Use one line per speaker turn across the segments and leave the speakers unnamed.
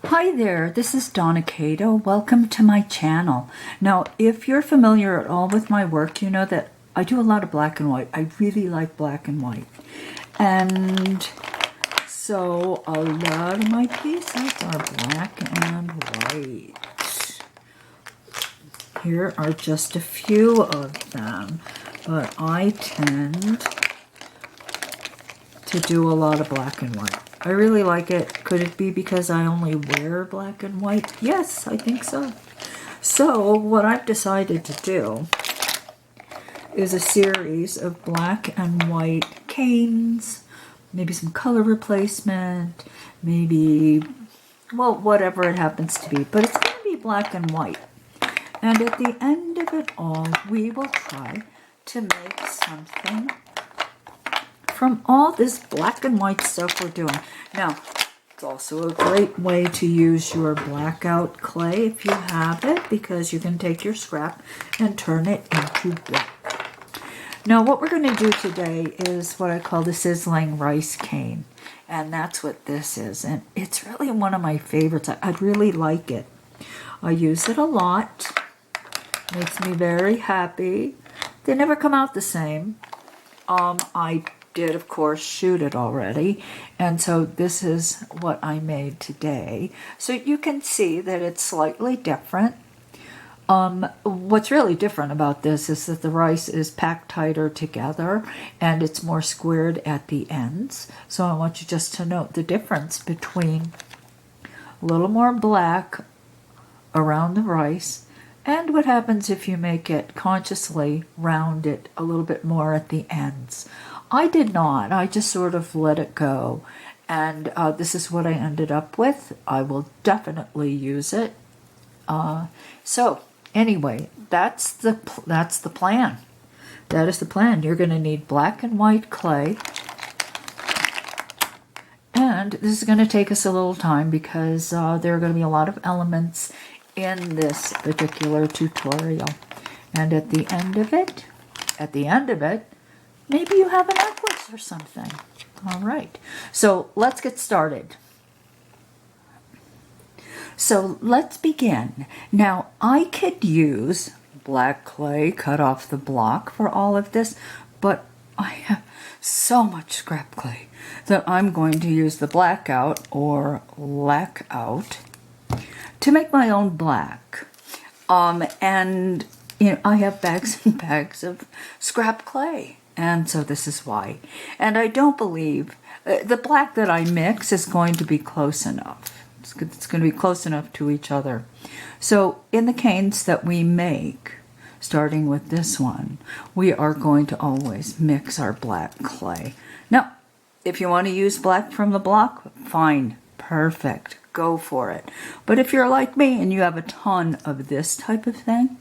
Hi there, this is Donna Kato. Welcome to my channel. Now, if you're familiar at all with my work, you know that I do a lot of black and white. I really like black and white. And so a lot of my pieces are black and white. Here are just a few of them, but I tend to do a lot of black and white. I really like it. Could it be because I only wear black and white? Yes, I think so. So what I've decided to do is a series of black and white canes, maybe some color replacement, maybe, well, whatever it happens to be. But it's going to be black and white. And at the end of it all, we will try to make something from all this black and white stuff we're doing. Now, it's also a great way to use your blackout clay if you have it, because you can take your scrap and turn it into black. Now, what we're going to do today is what I call the Sizzling rice cane. And that's what this is. And it's really one of my favorites. I really like it. I use it a lot. Makes me very happy. They never come out the same. I did, of course, shoot it already, and so this is what I made today. So you can see that it's slightly different. What's really different about this is that the rice is packed tighter together and it's more squared at the ends. So I want you just to note the difference between a little more black around the rice and what happens if you make it consciously round it a little bit more at the ends. I did not. I just sort of let it go. And this is what I ended up with. I will definitely use it. So anyway, that's the plan. That is the plan. You're going to need black and white clay. And this is going to take us a little time because there are going to be a lot of elements in this particular tutorial. And at the end of it, maybe you have a necklace or something. All right, so let's get started. So let's begin. Now, I could use black clay, cut off the block for all of this, but I have so much scrap clay that I'm going to use the blackout or lack out to make my own black. And you know, I have bags and bags of scrap clay. And so this is why. And I don't believe the black that I mix is going to be close enough. It's going to be close enough to each other. So in the canes that we make, starting with this one, we are going to always mix our black clay. Now, if you want to use black from the block, fine, perfect, go for it. But if you're like me and you have a ton of this type of thing,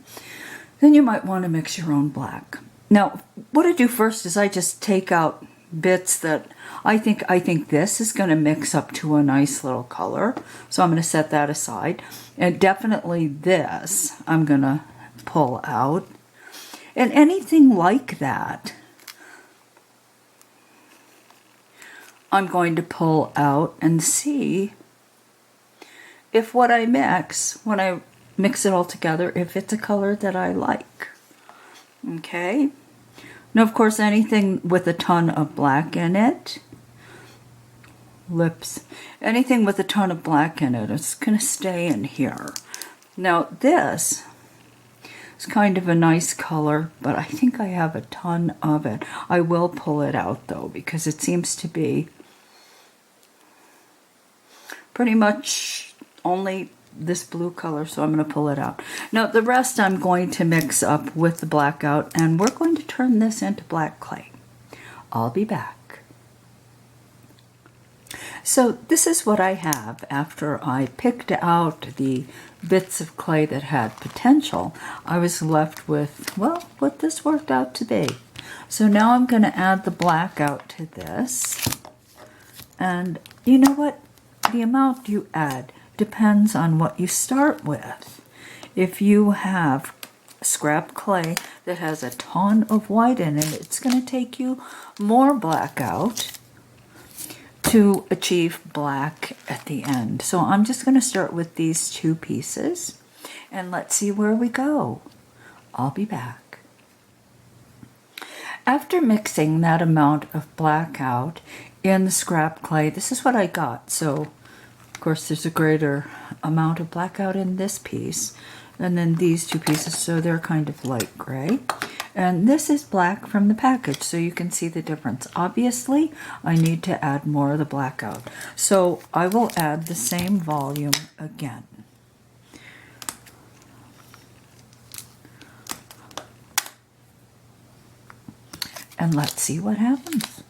then you might want to mix your own black. Now, what I do first is I just take out bits that I think this is going to mix up to a nice little color. So I'm going to set that aside. And definitely this I'm going to pull out. And anything like that, I'm going to pull out and see if what I mix, when I mix it all together, if it's a color that I like. Okay. Now, of course, anything with a ton of black in it, lips, anything with a ton of black in it, it's going to stay in here. Now, this is kind of a nice color, but I think I have a ton of it. I will pull it out, though, because it seems to be pretty much only this blue color, so I'm going to pull it out. Now, the rest I'm going to mix up with the blackout, and we're going to turn this into black clay. I'll be back. So this is what I have after I picked out the bits of clay that had potential. I was left with, well, what this worked out to be. So now I'm going to add the blackout to this. And you know what? The amount you add depends on what you start with. If you have scrap clay that has a ton of white in it, it's going to take you more blackout. to achieve black at the end. So I'm just going to start with these two pieces and let's see where we go. I'll be back. After mixing that amount of black out in the scrap clay, this is what I got. So of course there's a greater amount of black out in this piece and then these two pieces, so they're kind of light gray. And this is black from the package, so you can see the difference. Obviously, I need to add more of the black out. So I will add the same volume again. And let's see what happens.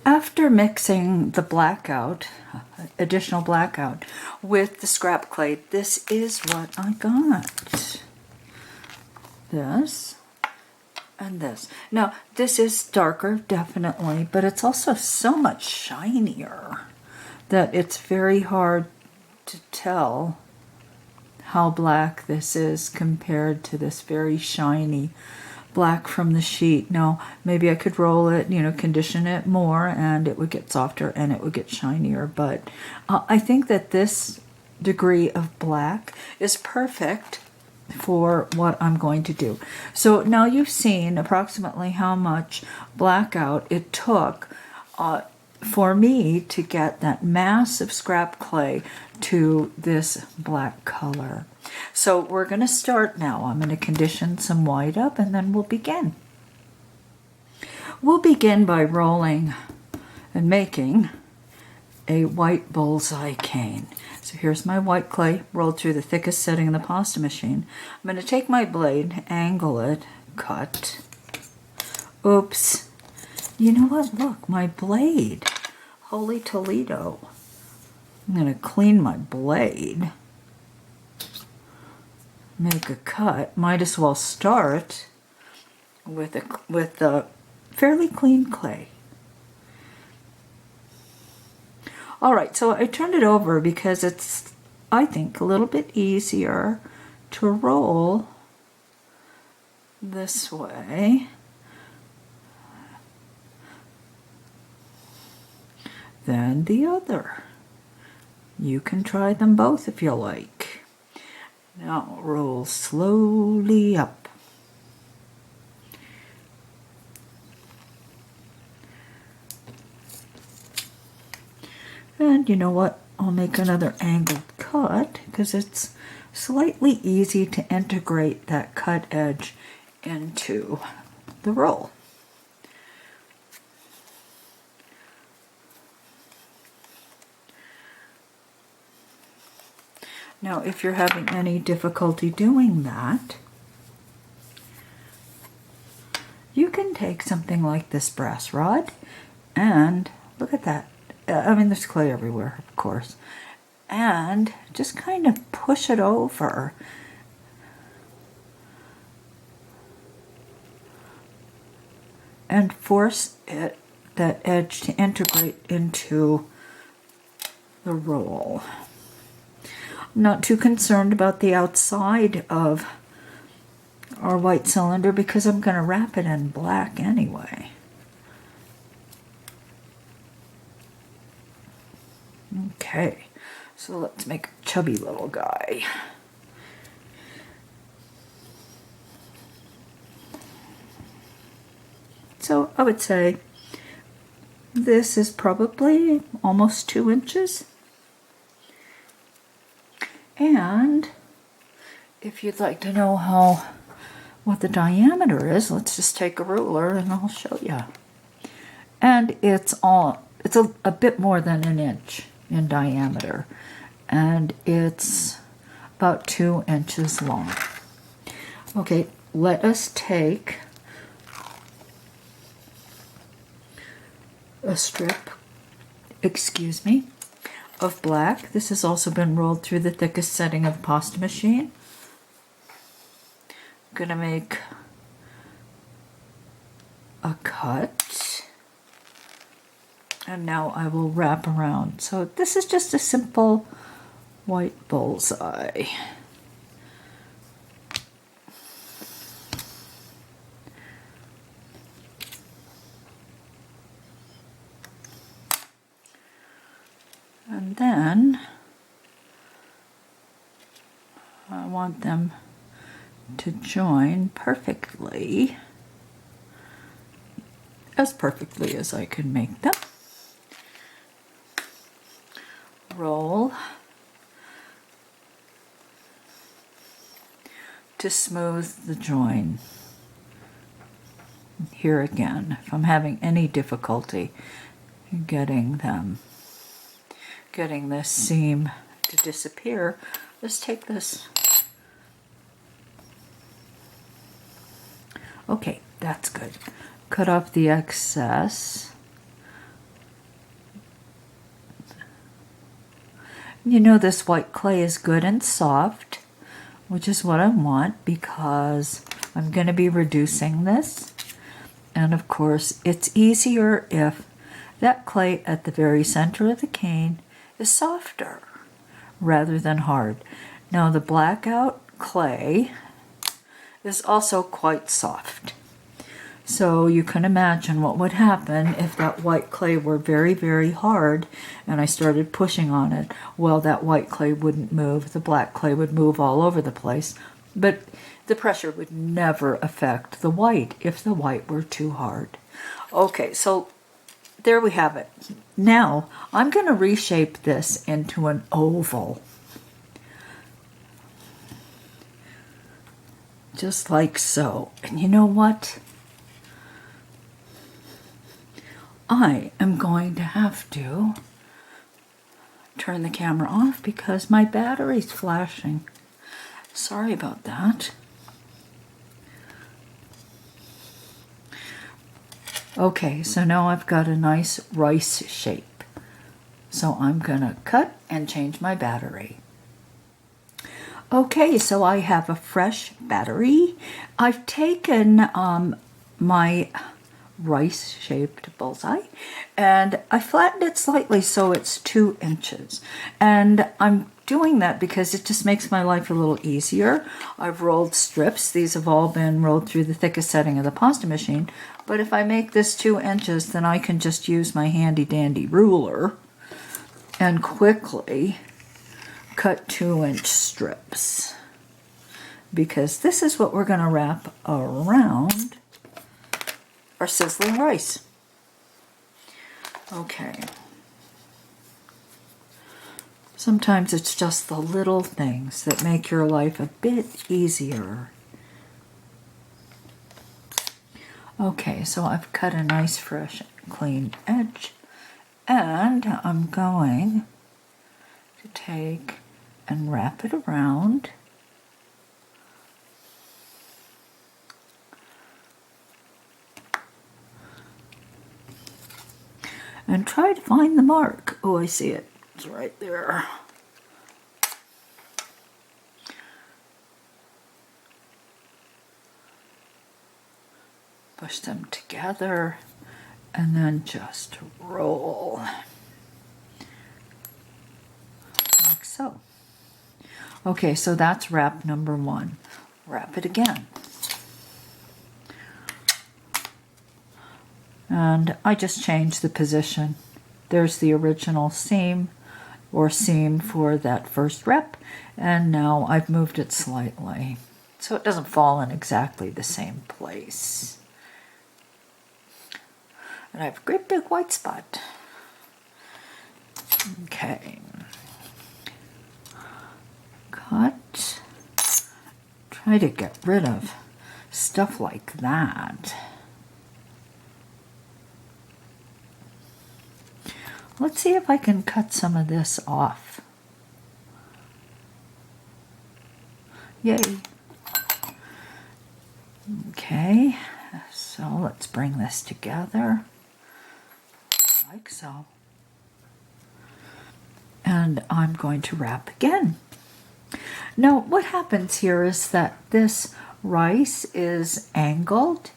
After mixing the blackout, additional blackout, with the scrap clay, this is what I got. This and this. Now, this is darker, definitely, but it's also so much shinier that it's very hard to tell how black this is compared to this very shiny black from the sheet. Now, maybe I could roll it, condition it more, and it would get softer and it would get shinier. But I think that this degree of black is perfect for what I'm going to do. So now you've seen approximately how much blackout it took for me to get that mass of scrap clay to this black color. So we're going to start now. I'm going to condition some white up and then we'll begin. We'll begin by rolling and making a white bullseye cane. So here's my white clay rolled through the thickest setting in the pasta machine. I'm going to take my blade, angle it, cut. Oops. You know what? Look, my blade. Holy Toledo. I'm going to clean my blade. Make a cut. Might as well start with a fairly clean clay. All right, so I turned it over because it's, I think, a little bit easier to roll this way than the other. You can try them both if you like. Now roll slowly up. And you know what? I'll make another angled cut because it's slightly easy to integrate that cut edge into the roll. Now, if you're having any difficulty doing that, you can take something like this brass rod and look at that. I mean, there's clay everywhere, of course. And just kind of push it over. And force that edge to integrate into the roll. I'm not too concerned about the outside of our white cylinder because I'm going to wrap it in black anyway. Okay, so let's make a chubby little guy. So I would say this is probably almost 2 inches. And if you'd like to know what the diameter is, let's just take a ruler and I'll show you. And it's a bit more than 1 inch in diameter, and it's about 2 inches long. Okay, let us take a strip, of black. This has also been rolled through the thickest setting of the pasta machine. I'm gonna make a cut, and now I will wrap around. So this is just a simple white bullseye. then I want them to join perfectly as I can make them. Roll to smooth the join. Here again, if I'm having any difficulty getting this seam to disappear, let's take this. Okay, that's good. Cut off the excess. You know, this white clay is good and soft, which is what I want because I'm going to be reducing this. And of course, it's easier if that clay at the very center of the cane is softer rather than hard. Now the blackout clay is also quite soft. So you can imagine what would happen if that white clay were very, very hard and I started pushing on it. Well, that white clay wouldn't move. The black clay would move all over the place. But the pressure would never affect the white if the white were too hard. Okay, so there we have it. Now I'm going to reshape this into an oval. Just like so. And you know what? I am going to have to turn the camera off because my battery's flashing. Sorry about that. Okay, so now I've got a nice rice shape. So I'm gonna cut and change my battery. Okay, so I have a fresh battery. I've taken my rice-shaped bullseye and I flattened it slightly so it's 2 inches. And I'm doing that because it just makes my life a little easier. I've rolled strips. These have all been rolled through the thickest setting of the pasta machine. But if I make this 2 inches, then I can just use my handy-dandy ruler and quickly cut 2-inch strips. Because this is what we're going to wrap around our sizzling rice. Okay. Sometimes it's just the little things that make your life a bit easier. Okay, so I've cut a nice, fresh, clean edge, and I'm going to take and wrap it around. And try to find the mark. Oh, I see it. It's right there. Push them together and then just roll. Like so. Okay, so that's wrap number 1. Wrap it again. And I just changed the position. There's the original seam or seam for that first rep, and now I've moved it slightly so it doesn't fall in exactly the same place. And I have a great big white spot. Okay. Cut. Try to get rid of stuff like that. Let's see if I can cut some of this off. Yay. Okay, so let's bring this together like so. And I'm going to wrap again. Now what happens here is that this rice is angled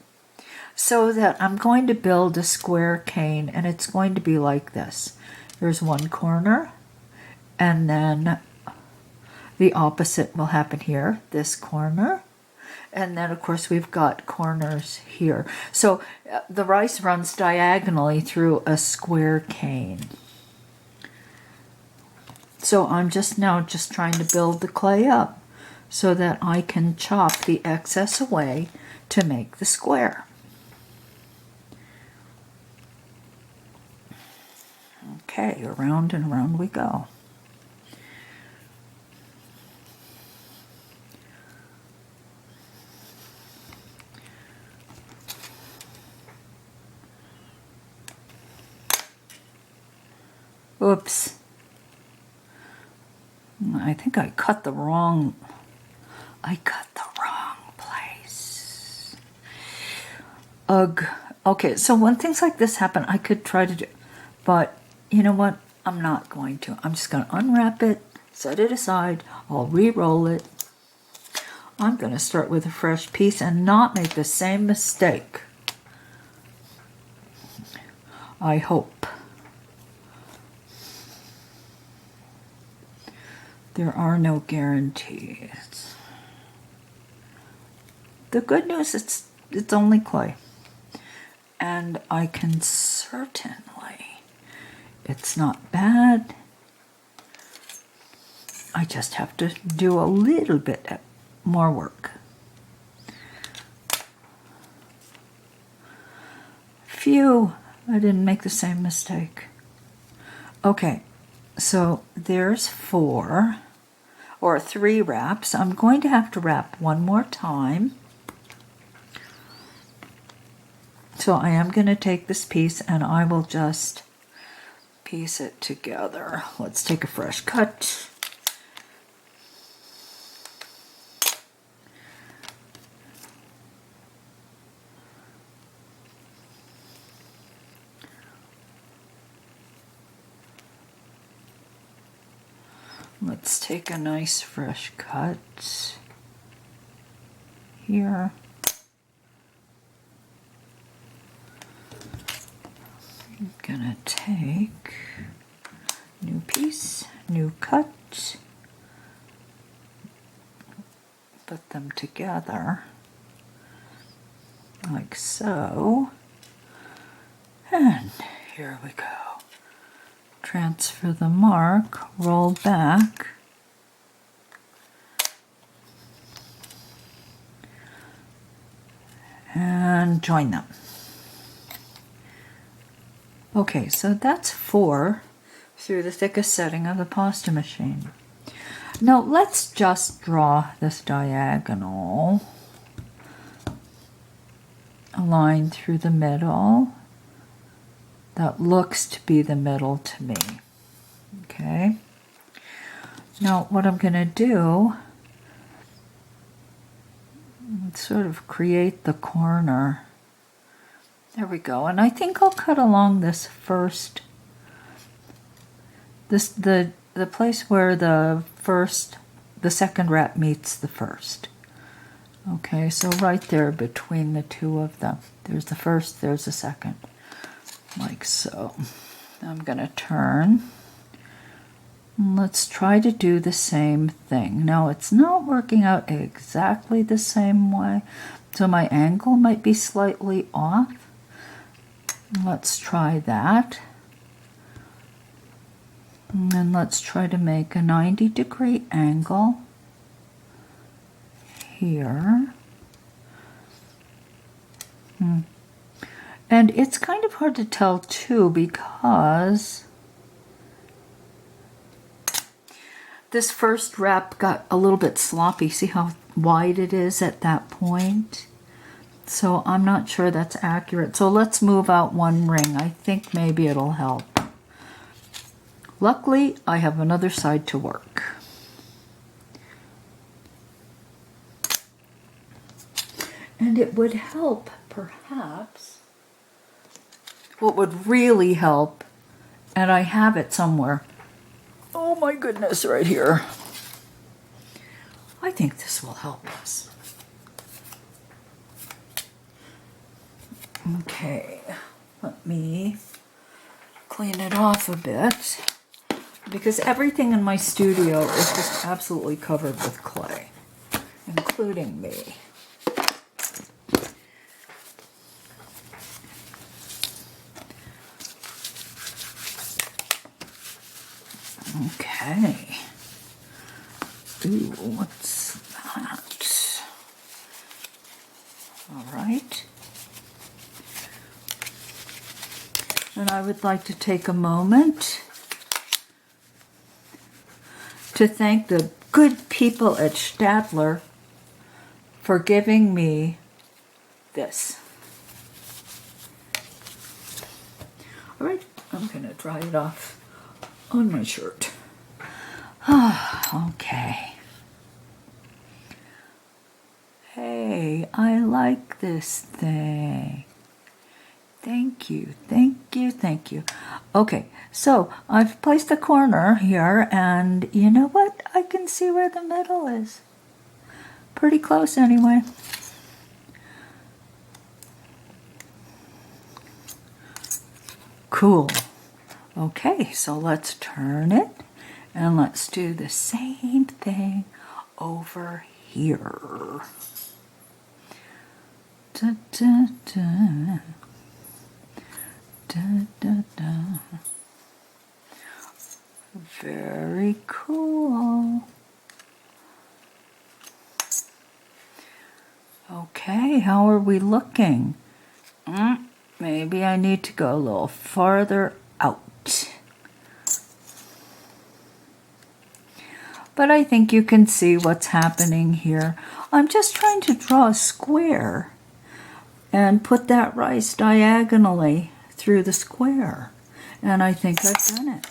so that I'm going to build a square cane, and it's going to be like this. There's one corner, and then the opposite will happen here, this corner, and then of course we've got corners here. So the rice runs diagonally through a square cane. So I'm just trying to build the clay up so that I can chop the excess away to make the square. Okay, around and around we go. Oops. I think I cut the wrong place. Ugh. Okay, so when things like this happen, I could try to do, but you know what? I'm not going to. I'm just going to unwrap it, set it aside, I'll re-roll it. I'm going to start with a fresh piece and not make the same mistake. I hope. There are no guarantees. The good news is it's only clay. And I can certainly, it's not bad. I just have to do a little bit more work. Phew, I didn't make the same mistake. Okay, so there's 4 or 3 wraps. I'm going to have to wrap one more time. So I am going to take this piece and I will just piece it together. Let's take a fresh cut. Let's take a nice fresh cut here. I'm gonna take new piece, new cut, put them together like so, and here we go. Transfer the mark, roll back, and join them. Okay, so that's 4 through the thickest setting of the pasta machine. Now let's just draw this diagonal, a line through the middle that looks to be the middle to me. Okay, now what I'm going to do is sort of create the corner. There we go, and I think I'll cut along this first, the place where the second wrap meets the first. Okay, so right there between the two of them. There's the first, there's the second, like so. I'm gonna turn. Let's try to do the same thing. Now it's not working out exactly the same way, so my angle might be slightly off. Let's try that. And then let's try to make a 90-degree angle here. And it's kind of hard to tell too because this first wrap got a little bit sloppy. See how wide it is at that point? So I'm not sure that's accurate. So let's move out one ring. I think maybe it'll help. Luckily, I have another side to work. And it would help, perhaps, what would really help, and I have it somewhere. Oh my goodness, right here. I think this will help us. Okay, let me clean it off a bit because everything in my studio is just absolutely covered with clay, including me. Okay. Ooh, what's that? All right. And I would like to take a moment to thank the good people at Stadler for giving me this. All right, I'm going to dry it off on my shirt. Okay. Hey, I like this thing. Thank you, thank you, thank you. Okay, so I've placed a corner here, and you know what? I can see where the middle is. Pretty close anyway. Cool. Okay, so let's turn it, and let's do the same thing over here. Da, da, da. Da, da, da. Very cool. Okay, how are we looking? Maybe I need to go a little farther out. But I think you can see what's happening here. I'm just trying to draw a square and put that rice diagonally through the square. And I think I've done it.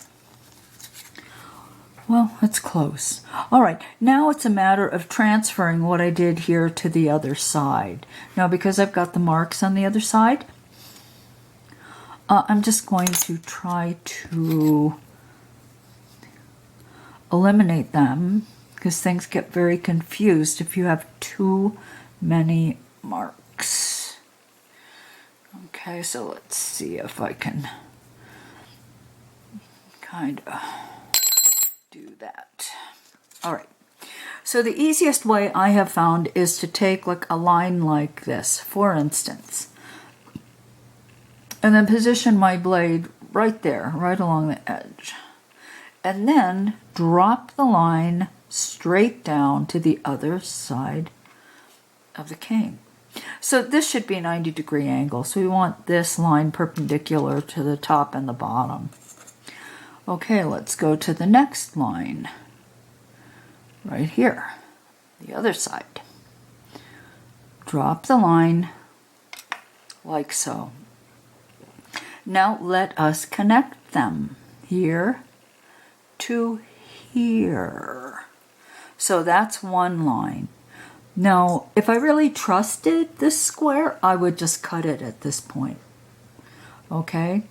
Well, it's close. All right, now it's a matter of transferring what I did here to the other side. Now, because I've got the marks on the other side, I'm just going to try to eliminate them, because things get very confused if you have too many marks. Okay, so let's see if I can kind of do that. All right, so the easiest way I have found is to take like a line like this, for instance, and then position my blade right there, right along the edge, and then drop the line straight down to the other side of the cane. So this should be a 90-degree angle, so we want this line perpendicular to the top and the bottom. Okay, let's go to the next line, right here, the other side. Drop the line like so. Now let us connect them here to here. So that's one line. Now, if I really trusted this square, I would just cut it at this point. Okay?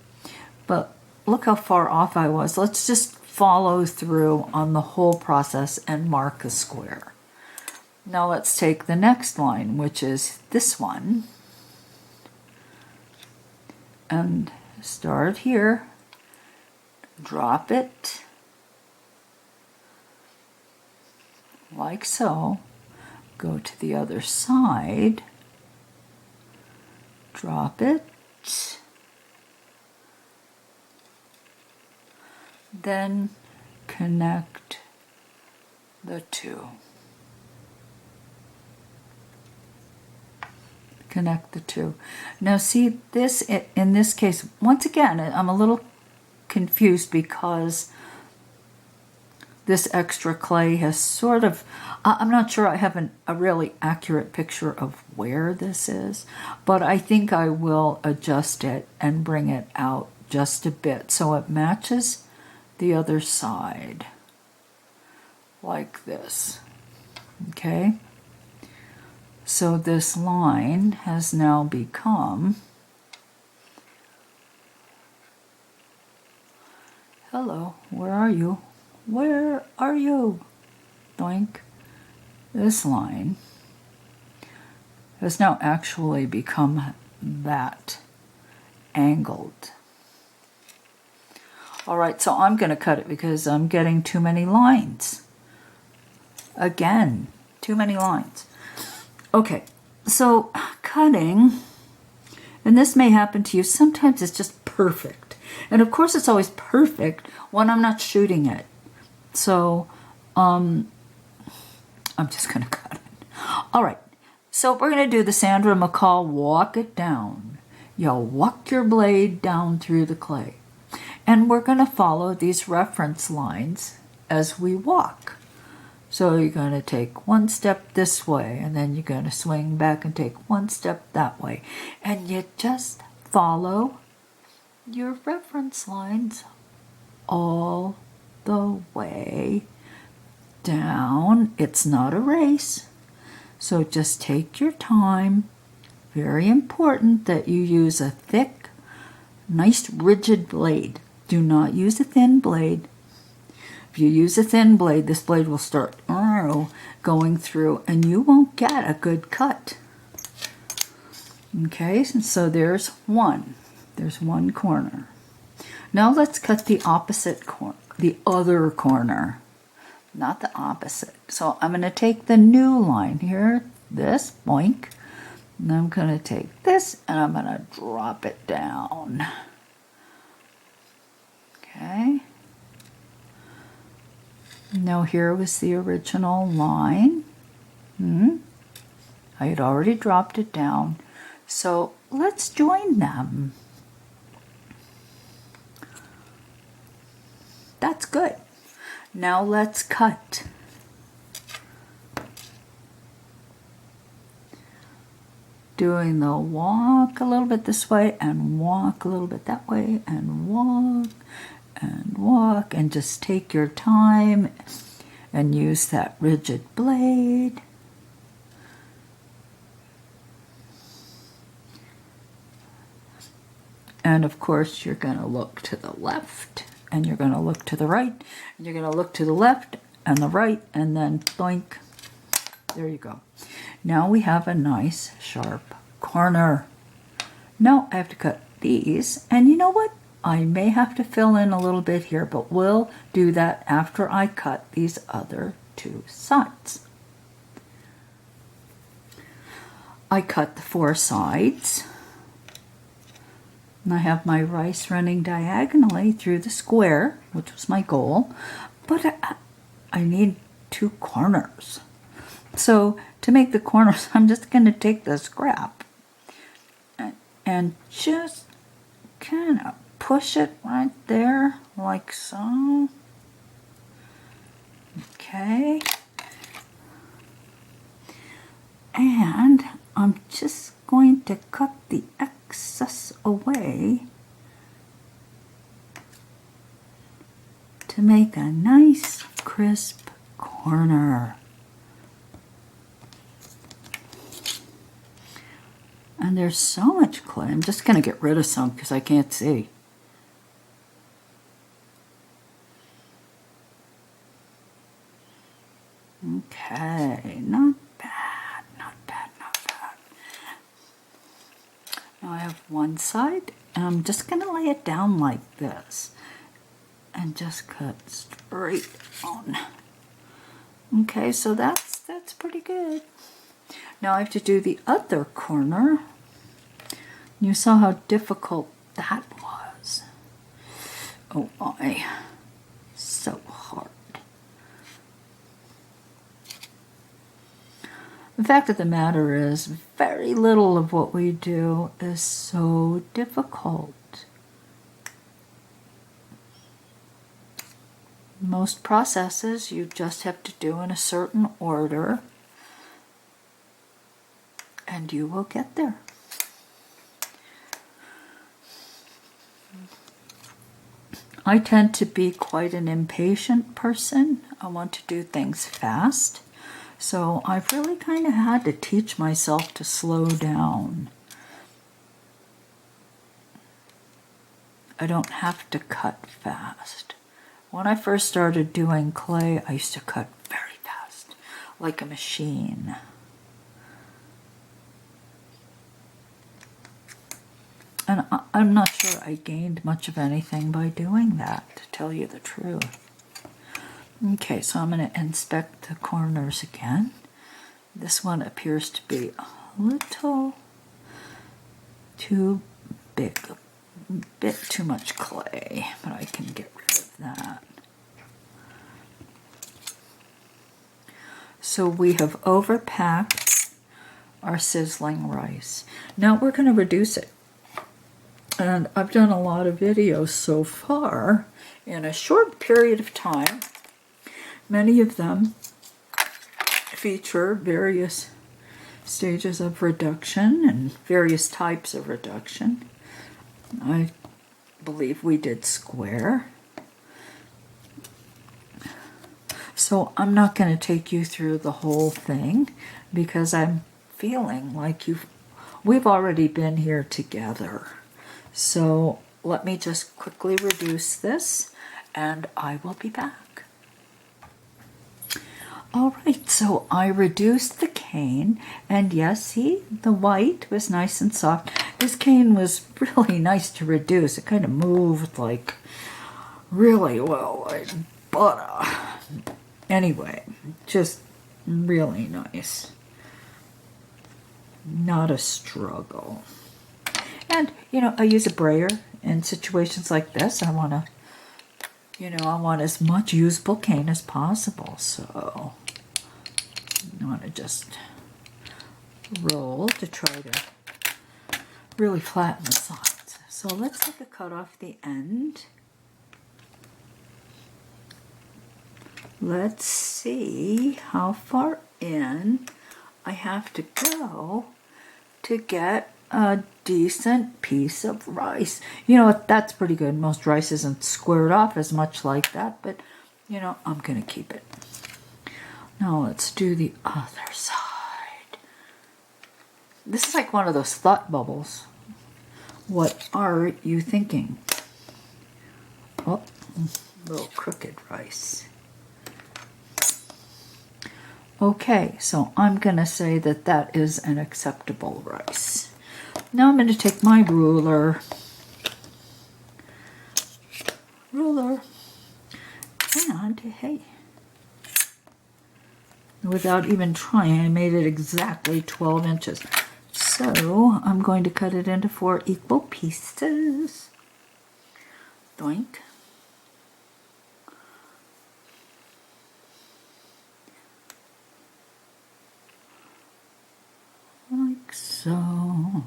But look how far off I was. Let's just follow through on the whole process and mark a square. Now let's take the next line, which is this one, and start here, drop it like so, go to the other side, drop it, then connect the two. Connect the two. Now see this, in this case, once again, I'm a little confused because this extra clay has sort of, I'm not sure I have a really accurate picture of where this is, but I think I will adjust it and bring it out just a bit so it matches the other side, like this. Okay? So this line has now become, hello, where are you? Where are you? Doink. This line has now actually become that angled. All right, so I'm going to cut it because I'm getting too many lines. Again, too many lines. Okay, so cutting, and this may happen to you, sometimes it's just perfect. And of course it's always perfect when I'm not shooting it. So, I'm just going to cut it. All right, so we're going to do the Sandra McCall walk it down. You'll walk your blade down through the clay. And we're going to follow these reference lines as we walk. So you're going to take one step this way, and then you're going to swing back and take one step that way. And you just follow your reference lines all the way down. It's not a race, so just take your time. Very important that you use a thick, nice rigid blade. Do not use a thin blade. If you use a thin blade, this blade will start going through and you won't get a good cut. Okay, so there's one. There's one corner. Now let's cut the opposite corner, the other corner, not the opposite. So I'm going to take the new line here, this, boink, and I'm going to take this and I'm going to drop it down. Okay. Now here was the original line. I had already dropped it down. So let's join them. That's good. Now let's cut. Doing the walk a little bit this way and walk a little bit that way and walk and walk, and just take your time and use that rigid blade. And of course you're going to look to the left and you're going to look to the right and you're going to look to the left and the right, and then boink. There you go. Now we have a nice sharp corner. Now I have to cut these, and you know what? I may have to fill in a little bit here, but we'll do that after I cut these other two sides. I cut the 4 sides. And I have my rice running diagonally through the square, which was my goal, but I need 2 corners. So to make the corners, I'm just going to take the scrap and just kind of push it right there, like so. Okay. And I'm just going to cut the excess away to make a nice, crisp corner. And there's so much clay. I'm just going to get rid of some because I can't see. Okay, not bad, not bad, not bad. Now I have one side, and I'm just going to lay it down like this and just cut straight on. Okay, so that's pretty good. Now I have to do the other corner. You saw how difficult that was. Oh my, so hard. The fact of the matter is, very little of what we do is so difficult. Most processes you just have to do in a certain order, and you will get there. I tend to be quite an impatient person. I want to do things fast. So I've really kind of had to teach myself to slow down. I don't have to cut fast. When I first started doing clay, I used to cut very fast, like a machine. And I'm not sure I gained much of anything by doing that, to tell you the truth. Okay, so I'm going to inspect the corners again. This one appears to be a little too big, a bit too much clay, but I can get rid of that. So we have overpacked our sizzling rice. Now we're going to reduce it. And I've done a lot of videos so far in a short period of time. Many of them feature various stages of reduction and various types of reduction. I believe we did square. So I'm not going to take you through the whole thing because I'm feeling like we've already been here together. So let me just quickly reduce this and I will be back. All right, so I reduced the cane, and yes, see, the white was nice and soft. This cane was really nice to reduce. It kind of moved like really well, like butter. Anyway, just really nice. Not a struggle. And, you know, I use a brayer in situations like this. I want to, you know, I want as much usable cane as possible, so I want to just roll to try to really flatten the sides. So let's take a cut off the end. Let's see how far in I have to go to get a decent piece of rice. You know, that's pretty good. Most rice isn't squared off as much like that, but, you know, I'm going to keep it. Now let's do the other side. This is like one of those thought bubbles. What are you thinking? Oh, a little crooked rice. Okay, so I'm going to say that that is an acceptable rice. Now I'm going to take my ruler, and hey, without even trying, I made it exactly 12 inches. So I'm going to cut it into 4 equal pieces. Doink. Like so.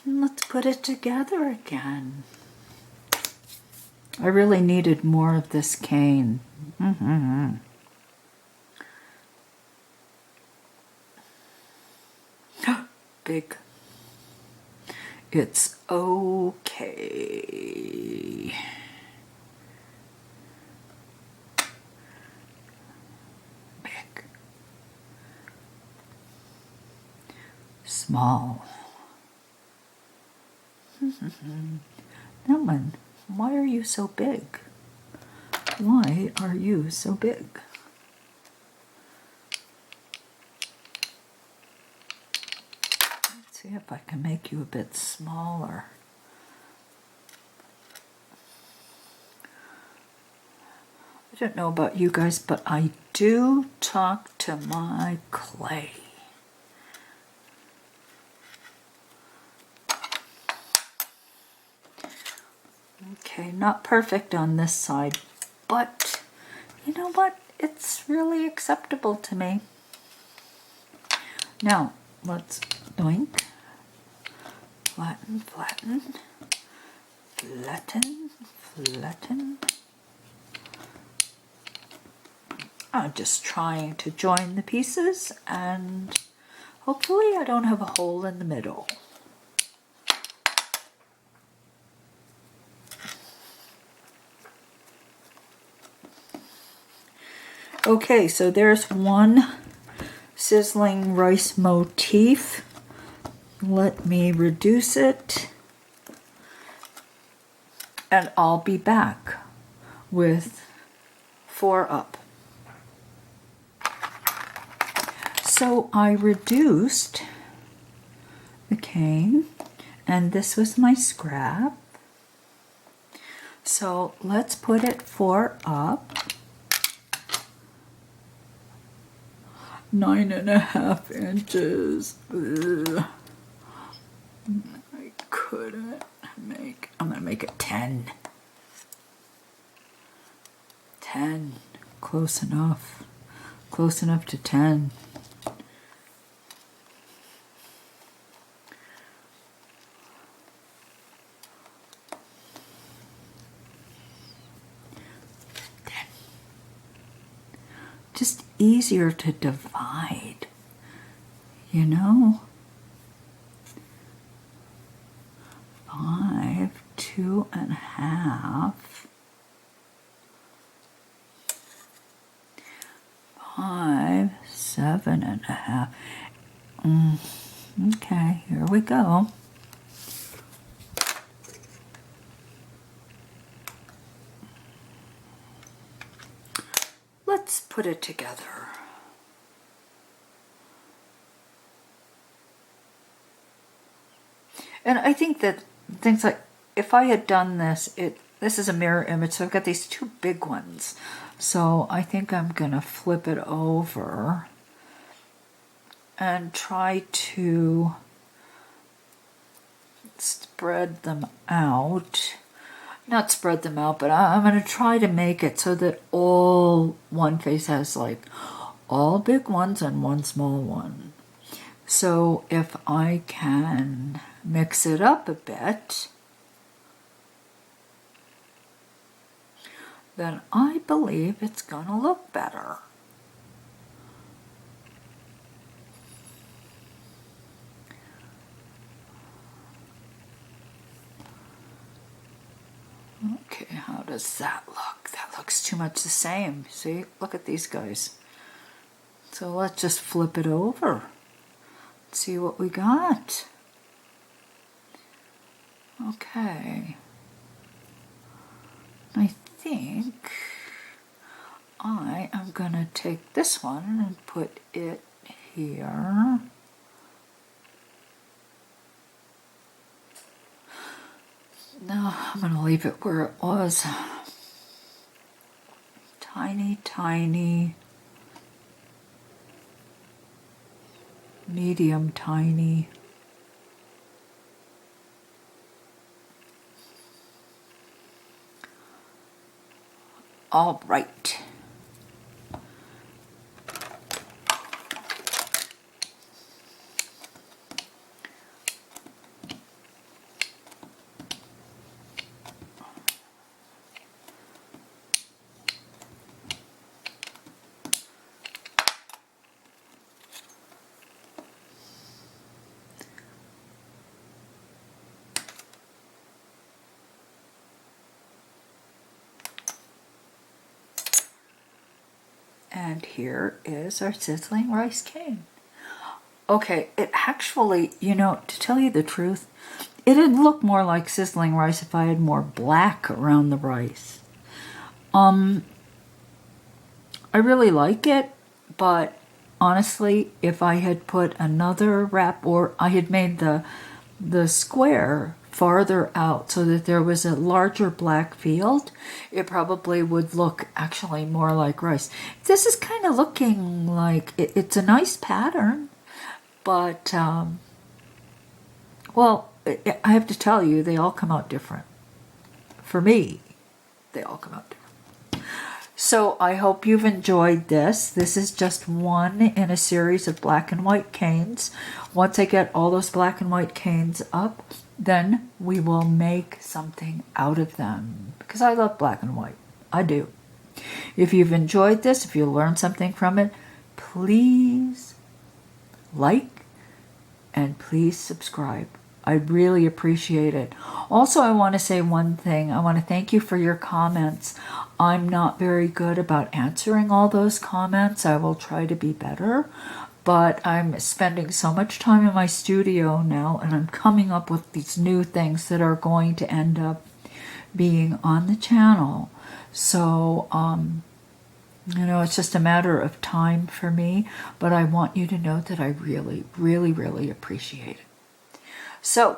Let's put it together again. I really needed more of this cane. Big. It's okay. Big. Small. That why are you so big? Why are you so big? Let's see if I can make you a bit smaller. I don't know about you guys, but I do talk to my clay. Okay, not perfect on this side, but you know what? It's really acceptable to me. Now, let's doink, flatten, flatten, flatten, flatten. I'm just trying to join the pieces, and hopefully I don't have a hole in the middle. Okay, so there's one sizzling rice motif. Let me reduce it, and I'll be back with 4 up. So I reduced the cane, and this was my scrap. So let's put it 4 up. 9.5 inches. Ugh. I couldn't make, I'm gonna make it 10. 10. Close enough. Close enough to 10. Just easier to divide, you know? 5, 2.5, 5, 7.5. Okay, here we go. Let's put it together. And I think that things like, if I had done this, this is a mirror image, so I've got these two big ones. So I think I'm gonna flip it over and try to spread them out. Not spread them out, but I'm going to try to make it so that all one face has like all big ones and one small one. So if I can mix it up a bit, then I believe it's going to look better. Okay, how does that look? That looks too much the same. See, look at these guys. So let's just flip it over. See what we got. Okay. I think I am gonna take this one and put it here. No, I'm going to leave it where it was. Tiny, tiny, medium, tiny. All right. And here is our sizzling rice cane. Okay, it actually, you know, to tell you the truth, it'd look more like sizzling rice if I had more black around the rice. I really like it, but honestly, if I had put another wrap, or I had made the square farther out so that there was a larger black field, it probably would look actually more like rice. This is kind of looking like, it's a nice pattern, but, well, I have to tell you, they all come out different. For me, they all come out different. So I hope you've enjoyed this. This is just one in a series of black and white canes. Once I get all those black and white canes up, then we will make something out of them. Because I love black and white. I do. If you've enjoyed this, if you learned something from it, please like and please subscribe. I really appreciate it. Also, I want to say one thing. I want to thank you for your comments. I'm not very good about answering all those comments. I will try to be better. But I'm spending so much time in my studio now, and I'm coming up with these new things that are going to end up being on the channel. So, you know, it's just a matter of time for me. But I want you to know that I really, really, really appreciate it. So,